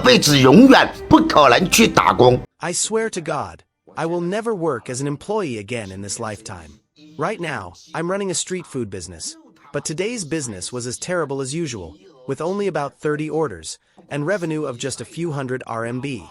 辈子永远不可能去打工。I swear to God, I will never work as an employee again in this lifetime. Right now, I'm running a street food business. But today's business was as terrible as usual, with only about 30 orders, and revenue of just a few hundred RMB.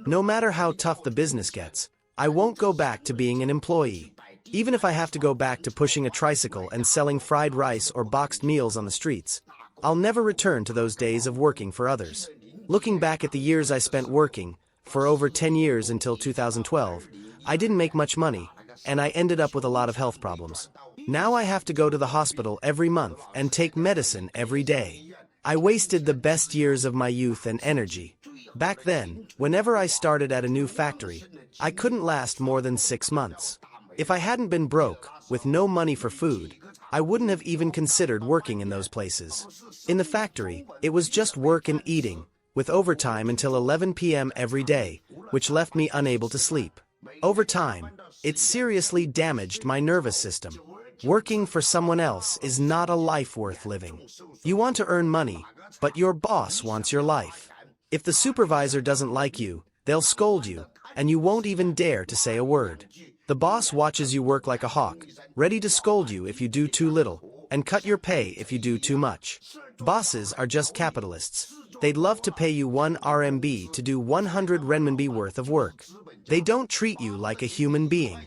No matter how tough the business gets, I won't go back to being an employee. Even if I have to go back to pushing a tricycle and selling fried rice or boxed meals on the streets, I'll never return to those days of working for others. Looking back at the years I spent working, for over 10 years until 2012, I didn't make much money, and I ended up with a lot of health problems. Now I have to go to the hospital every month and take medicine every day. I wasted the best years of my youth and energy. Back then, whenever I started at a new factory, I couldn't last more than 6 months. If I hadn't been broke, with no money for food, I wouldn't have even considered working in those places. In the factory, it was just work and eating, with overtime until 11 p.m. every day, which left me unable to sleep. Over time, it seriously damaged my nervous system. Working for someone else is not a life worth living. You want to earn money, but your boss wants your life. If the supervisor doesn't like you, they'll scold you, and you won't even dare to say a word. The boss watches you work like a hawk, ready to scold you if you do too little, and cut your pay if you do too much. Bosses are just capitalists. They'd love to pay you 1 RMB to do 100 renminbi worth of work. They don't treat you like a human being.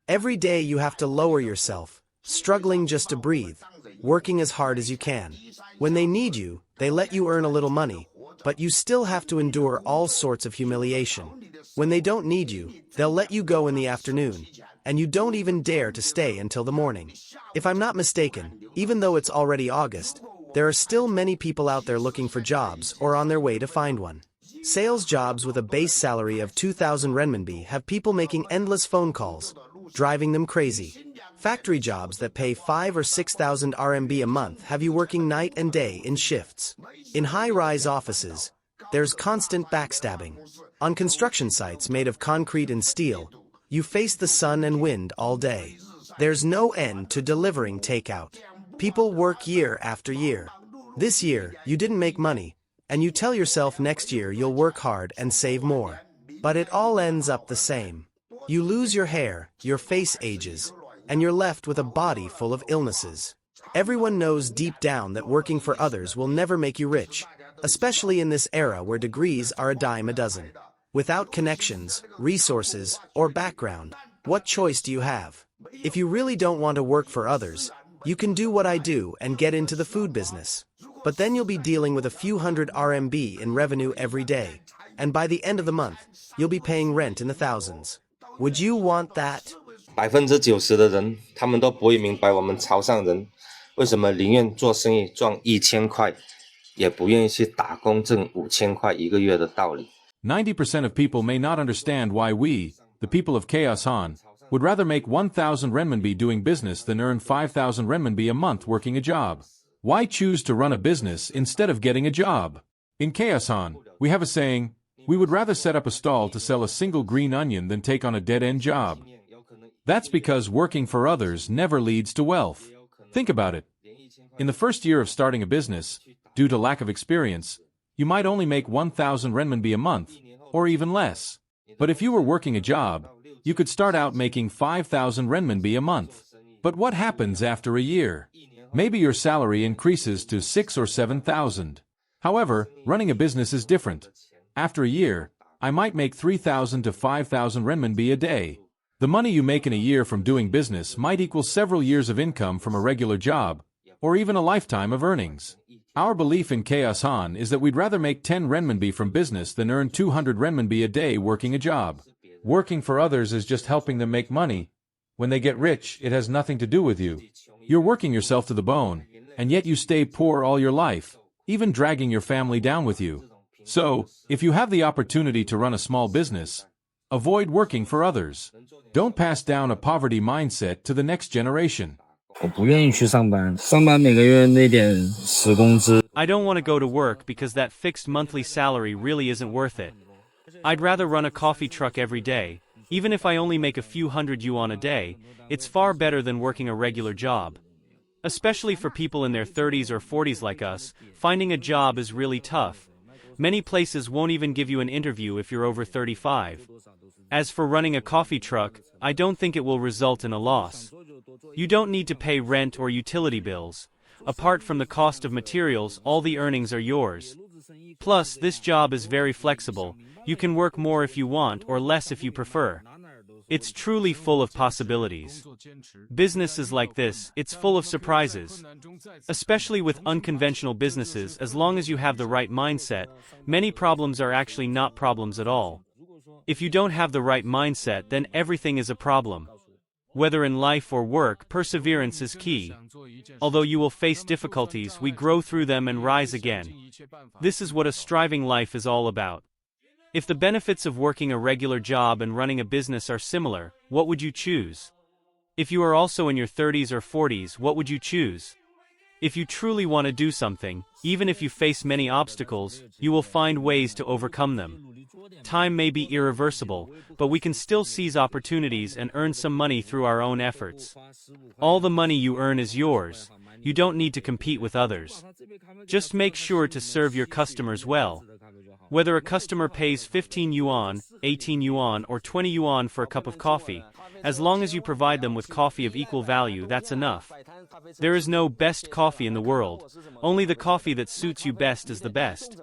Every day you have to lower yourself, struggling just to breathe, working as hard as you can. When they need you, they let you earn a little money, but you still have to endure all sorts of humiliation. When they don't need you, they'll let you go in the afternoon, and you don't even dare to stay until the morning. If I'm not mistaken, even though it's already August, there are still many people out there looking for jobs or on their way to find one. Sales jobs with a base salary of 2,000 renminbi have people making endless phone calls, driving them crazy. Factory jobs that pay 5 or 6,000 RMB a month have you working night and day in shifts. In high-rise offices, there's constant backstabbing. On construction sites made of concrete and steel, you face the sun and wind all day. There's no end to delivering takeout. People work year after year. This year, you didn't make money, and you tell yourself next year you'll work hard and save more. But it all ends up the same. You lose your hair, your face ages, and you're left with a body full of illnesses. Everyone knows deep down that working for others will never make you rich, especially in this era where degrees are a dime a dozen. Without connections, resources, or background, what choice do you have? If you really don't want to work for others, you can do what I do and get into the food business. But then you'll be dealing with a few hundred RMB in revenue every day, and by the end of the month, you'll be paying rent in the thousands. Would you want that? 90%的人，他们都不会明白我们潮汕人为什么宁愿做生意赚1000块，也不愿意去打工挣5000块一个月的道理。 90% of people may not understand why we, the people of Chaos Han, would rather make 1,000 renminbi doing business than earn 5,000 renminbi a month working a job. Why choose to run a business instead of getting a job? In Chaos Han, we have a saying, we would rather set up a stall to sell a single green onion than take on a dead-end job. That's because working for others never leads to wealth. Think about it. In the first year of starting a business, due to lack of experience, you might only make 1,000 renminbi a month, or even less. But if you were working a job, you could start out making 5,000 renminbi a month. But what happens after a year? Maybe your salary increases to 6,000 or 7,000. However, running a business is different. After a year, I might make 3,000 to 5,000 renminbi a day. The money you make in a year from doing business might equal several years of income from a regular job, or even a lifetime of earnings. Our belief in Chaos Han is that we'd rather make 10 renminbi from business than earn 200 renminbi a day working a job. Working for others is just helping them make money. When they get rich, it has nothing to do with you. You're working yourself to the bone, and yet you stay poor all your life, even dragging your family down with you. So, if you have the opportunity to run a small business, avoid working for others. Don't pass down a poverty mindset to the next generation. 我不愿意去上班，上班每个月那点死工资。 I don't want to go to work because that fixed monthly salary really isn't worth it. I'd rather run a coffee truck every day. Even if I only make a few hundred yuan a day, it's far better than working a regular job. Especially for people in their 30s or 40s like us, finding a job is really tough. Many places won't even give you an interview if you're over 35. As for running a coffee truck, I don't think it will result in a loss. You don't need to pay rent or utility bills. Apart from the cost of materials, all the earnings are yours. Plus, this job is very flexible. You can work more if you want or less if you prefer. It's truly full of possibilities. Business is like this, it's full of surprises. Especially with unconventional businesses, as long as you have the right mindset, many problems are actually not problems at all. If you don't have the right mindset, then everything is a problem. Whether in life or work, perseverance is key. Although you will face difficulties, we grow through them and rise again. This is what a striving life is all about. If the benefits of working a regular job and running a business are similar, what would you choose? If you are also in your 30s or 40s, what would you choose? If you truly want to do something, even if you face many obstacles, you will find ways to overcome them. Time may be irreversible, but we can still seize opportunities and earn some money through our own efforts. All the money you earn is yours. You don't need to compete with others. Just make sure to serve your customers well. Whether a customer pays 15 yuan, 18 yuan, or 20 yuan for a cup of coffee, as long as you provide them with coffee of equal value, that's enough. There is no best coffee in the world. Only the coffee that suits you best is the best.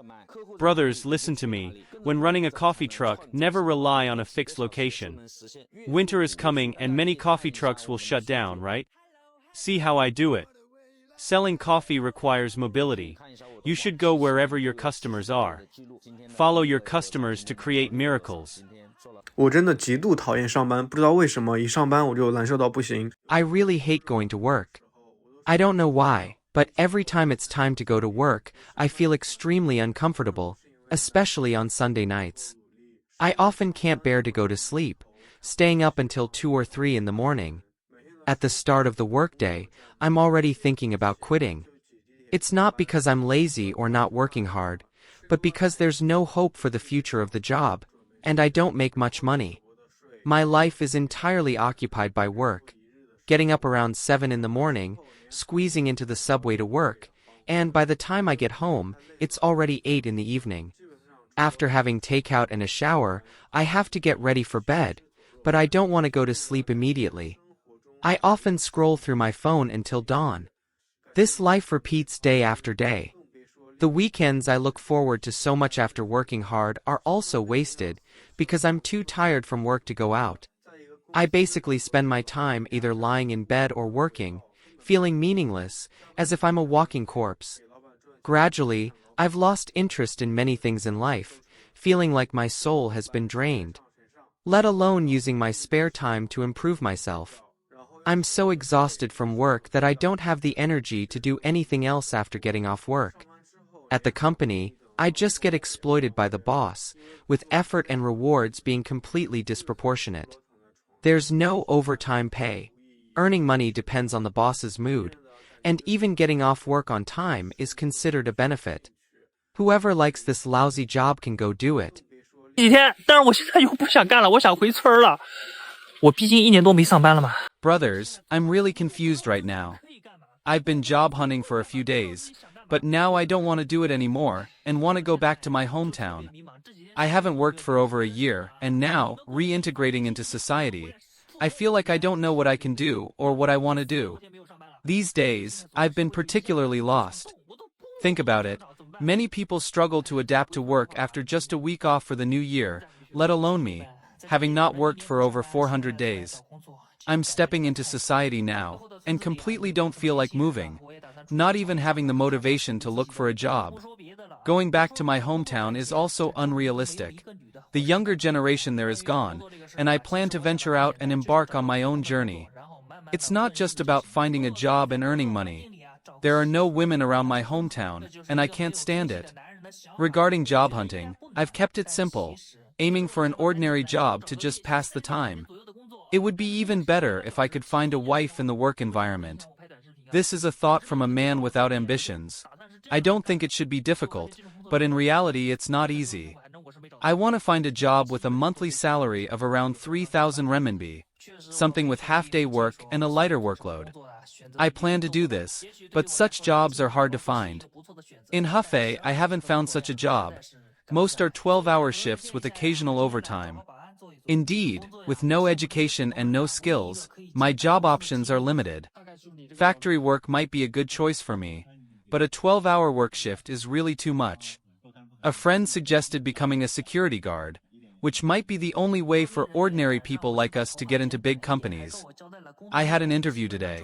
Brothers, listen to me. When running a coffee truck, never rely on a fixed location. Winter is coming and many coffee trucks will shut down, right? See how I do it. Selling coffee requires mobility. You should go wherever your customers are. Follow your customers to create miracles. 我真的极度讨厌上班，不知道为什么一上班我就难受到不行。 I really hate going to work. I don't know why, but every time it's time to go to work, I feel extremely uncomfortable, especially on Sunday nights. I often can't bear to go to sleep, staying up until 2 or 3 in the morning. At the start of the workday, I'm already thinking about quitting. It's not because I'm lazy or not working hard, but because there's no hope for the future of the job, and I don't make much money. My life is entirely occupied by work. Getting up around 7 in the morning, squeezing into the subway to work, and by the time I get home, it's already 8 in the evening. After having takeout and a shower, I have to get ready for bed, but I don't want to go to sleep immediately. I often scroll through my phone until dawn. This life repeats day after day. The weekends I look forward to so much after working hard are also wasted because I'm too tired from work to go out. I basically spend my time either lying in bed or working, feeling meaningless, as if I'm a walking corpse. Gradually, I've lost interest in many things in life, feeling like my soul has been drained. Let alone using my spare time to improve myself. I'm so exhausted from work that I don't have the energy to do anything else after getting off work. At the company, I just get exploited by the boss, with effort and rewards being completely disproportionate. There's no overtime pay. Earning money depends on the boss's mood, and even getting off work on time is considered a benefit. Whoever likes this lousy job can go do it. 几天，但是我现在又不想干了，我想回村了。我毕竟1年多没上班了嘛。 Brothers, I'm really confused right now. I've been job hunting for a few days, but now I don't want to do it anymore and want to go back to my hometown. I haven't worked for over a year, and now, reintegrating into society, I feel like I don't know what I can do or what I want to do. These days, I've been particularly lost. Think about it. Many people struggle to adapt to work after just a week off for the new year, let alone me, having not worked for over 400 days. I'm stepping into society now, and completely don't feel like moving, not even having the motivation to look for a job. Going back to my hometown is also unrealistic. The younger generation there is gone, and I plan to venture out and embark on my own journey. It's not just about finding a job and earning money. There are no women around my hometown, and I can't stand it. Regarding job hunting, I've kept it simple, aiming for an ordinary job to just pass the time. It would be even better if I could find a wife in the work environment. This is a thought from a man without ambitions. I don't think it should be difficult, but in reality it's not easy. I want to find a job with a monthly salary of around 3,000 renminbi, something with half-day work and a lighter workload. I plan to do this, but such jobs are hard to find. In Hefei, I haven't found such a job. Most are 12-hour shifts with occasional overtime. Indeed, with no education and no skills, my job options are limited. Factory work might be a good choice for me, but a 12-hour work shift is really too much. A friend suggested becoming a security guard, which might be the only way for ordinary people like us to get into big companies. I had an interview today.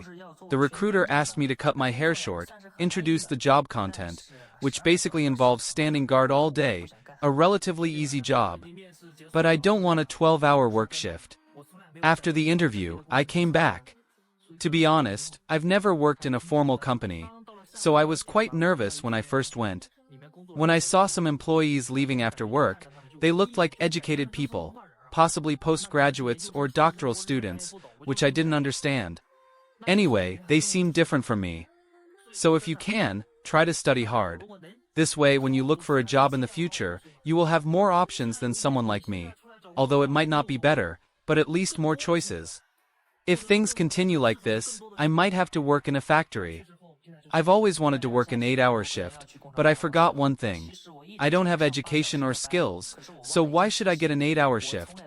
The recruiter asked me to cut my hair short, introduce the job content, which basically involves standing guard all day, a relatively easy job. But I don't want a 12-hour work shift. After the interview, I came back. To be honest, I've never worked in a formal company, so I was quite nervous when I first went. When I saw some employees leaving after work, they looked like educated people, possibly postgraduates or doctoral students, which I didn't understand. Anyway, they seemed different from me. So if you can, try to study hard. This way, when you look for a job in the future, you will have more options than someone like me. Although it might not be better, but at least more choices. If things continue like this, I might have to work in a factory. I've always wanted to work an 8-hour shift, but I forgot one thing. I don't have education or skills, so why should I get an 8-hour shift?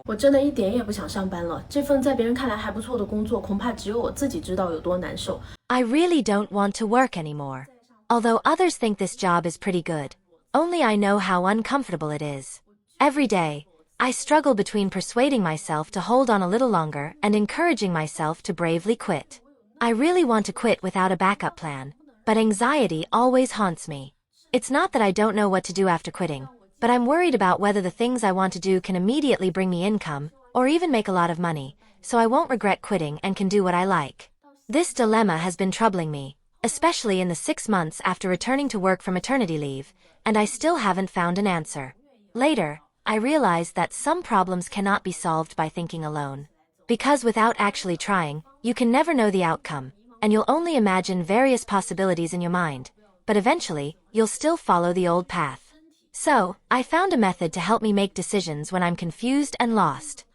我真的一点也不想上班了，这份在别人看来还不错的工作，恐怕只有我自己知道有多难受。I really don't want to work anymore. Although others think this job is pretty good, only I know how uncomfortable it is. Every day, I struggle between persuading myself to hold on a little longer and encouraging myself to bravely quit. I really want to quit without a backup plan, but anxiety always haunts me. It's not that I don't know what to do after quitting, but I'm worried about whether the things I want to do can immediately bring me income, or even make a lot of money, so I won't regret quitting and can do what I like. This dilemma has been troubling me, especially in the 6 months after returning to work from maternity leave, and I still haven't found an answer. Later, I realized that some problems cannot be solved by thinking alone. Because without actually trying, you can never know the outcome, and you'll only imagine various possibilities in your mind, but eventually, you'll still follow the old path. So, I found a method to help me make decisions when I'm confused and lost.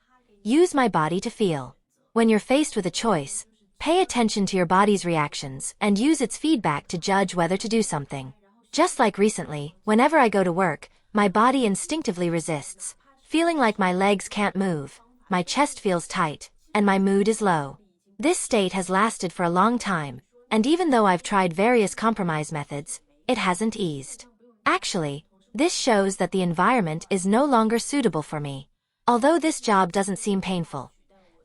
Use my body to feel. When you're faced with a choice, pay attention to your body's reactions and use its feedback to judge whether to do something. Just like recently, whenever I go to work, my body instinctively resists, feeling like my legs can't move, my chest feels tight, and my mood is low. This state has lasted for a long time, and even though I've tried various compromise methods, it hasn't eased. Actually, this shows that the environment is no longer suitable for me. Although this job doesn't seem painful,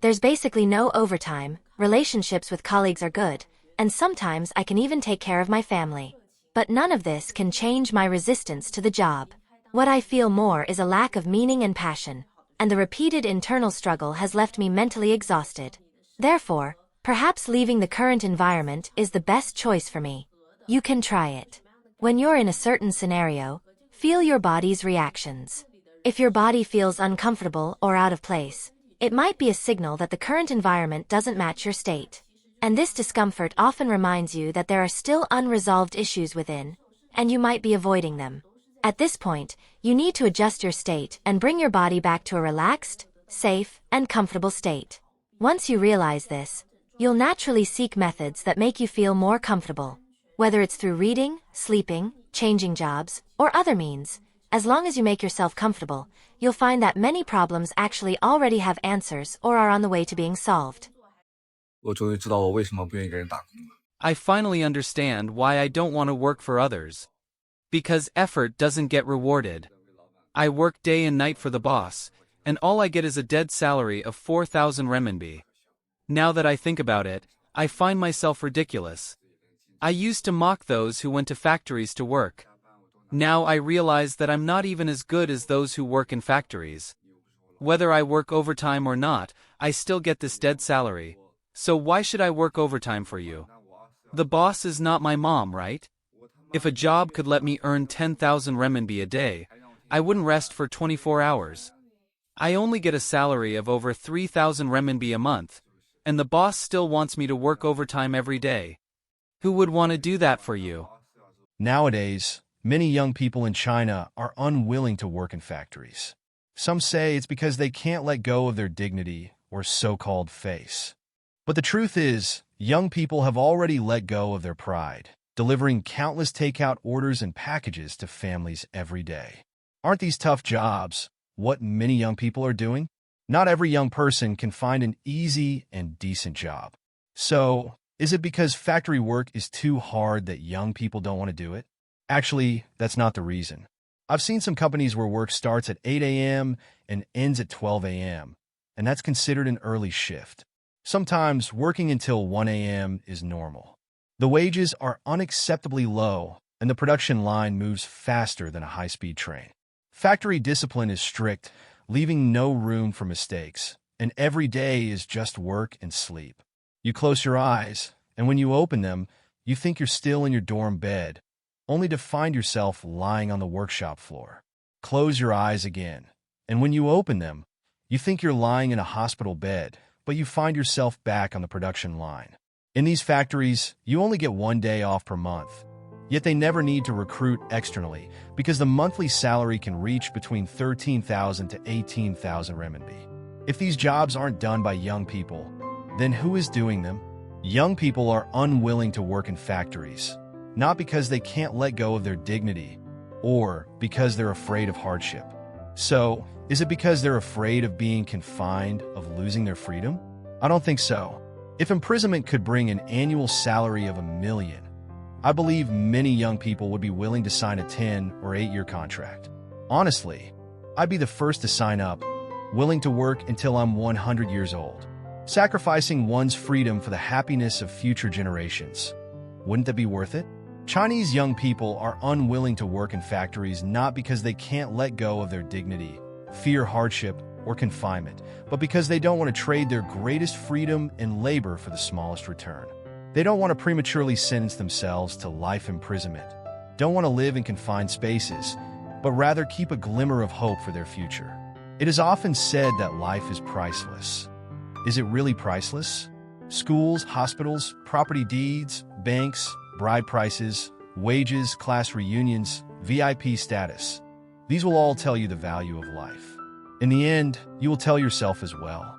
there's basically no overtime, relationships with colleagues are good, and sometimes I can even take care of my family. But none of this can change my resistance to the job. What I feel more is a lack of meaning and passion, and the repeated internal struggle has left me mentally exhausted. Therefore, perhaps leaving the current environment is the best choice for me. You can try it. When you're in a certain scenario, feel your body's reactions. If your body feels uncomfortable or out of place, it might be a signal that the current environment doesn't match your state. And this discomfort often reminds you that there are still unresolved issues within, and you might be avoiding them. At this point, you need to adjust your state and bring your body back to a relaxed, safe, and comfortable state. Once you realize this, you'll naturally seek methods that make you feel more comfortable. Whether it's through reading, sleeping, changing jobs, or other means, as long as you make yourself comfortable, you'll find that many problems actually already have answers or are on the way to being solved. 我终于知道我为什么不愿意给人打工了。 I finally understand why I don't want to work for others. Because effort doesn't get rewarded. I work day and night for the boss, and all I get is a dead salary of 4,000 renminbi. Now that I think about it, I find myself ridiculous. I used to mock those who went to factories to work. Now I realize that I'm not even as good as those who work in factories. Whether I work overtime or not, I still get this dead salary. So why should I work overtime for you? The boss is not my mom, right? If a job could let me earn 10,000 renminbi a day, I wouldn't rest for 24 hours. I only get a salary of over 3,000 renminbi a month, and the boss still wants me to work overtime every day. Who would want to do that for you? Nowadays, many young people in China are unwilling to work in factories. Some say it's because they can't let go of their dignity or so-called face. But the truth is, young people have already let go of their pride, delivering countless takeout orders and packages to families every day. Aren't these tough jobs what many young people are doing? Not every young person can find an easy and decent job. So, is it because factory work is too hard that young people don't want to do it? Actually, that's not the reason. I've seen some companies where work starts at 8 a.m. and ends at 12 a.m., and that's considered an early shift. Sometimes working until 1 a.m. is normal. The wages are unacceptably low, and the production line moves faster than a high-speed train. Factory discipline is strict, leaving no room for mistakes, and every day is just work and sleep. You close your eyes, and when you open them, you think you're still in your dorm bed, only to find yourself lying on the workshop floor. Close your eyes again, and when you open them, you think you're lying in a hospital bed, but you find yourself back on the production line. In these factories, you only get 1 day off per month, yet they never need to recruit externally because the monthly salary can reach between 13,000 to 18,000 renminbi. If these jobs aren't done by young people, then who is doing them? Young people are unwilling to work in factories, not because they can't let go of their dignity or because they're afraid of hardship. So, is it because they're afraid of being confined, of losing their freedom? I don't think so. If imprisonment could bring an annual salary of $1 million, I believe many young people would be willing to sign a 10 or 8-year contract. Honestly, I'd be the first to sign up, willing to work until I'm 100 years old, sacrificing one's freedom for the happiness of future generations. Wouldn't that be worth it? Chinese young people are unwilling to work in factories not because they can't let go of their dignity, fear hardship, or confinement, but because they don't want to trade their greatest freedom and labor for the smallest return. They don't want to prematurely sentence themselves to life imprisonment, don't want to live in confined spaces, but rather keep a glimmer of hope for their future. It is often said that life is priceless. Is it really priceless? Schools, hospitals, property deeds, banks, bride prices, wages, class reunions, VIP status. These will all tell you the value of life. In the end, you will tell yourself as well.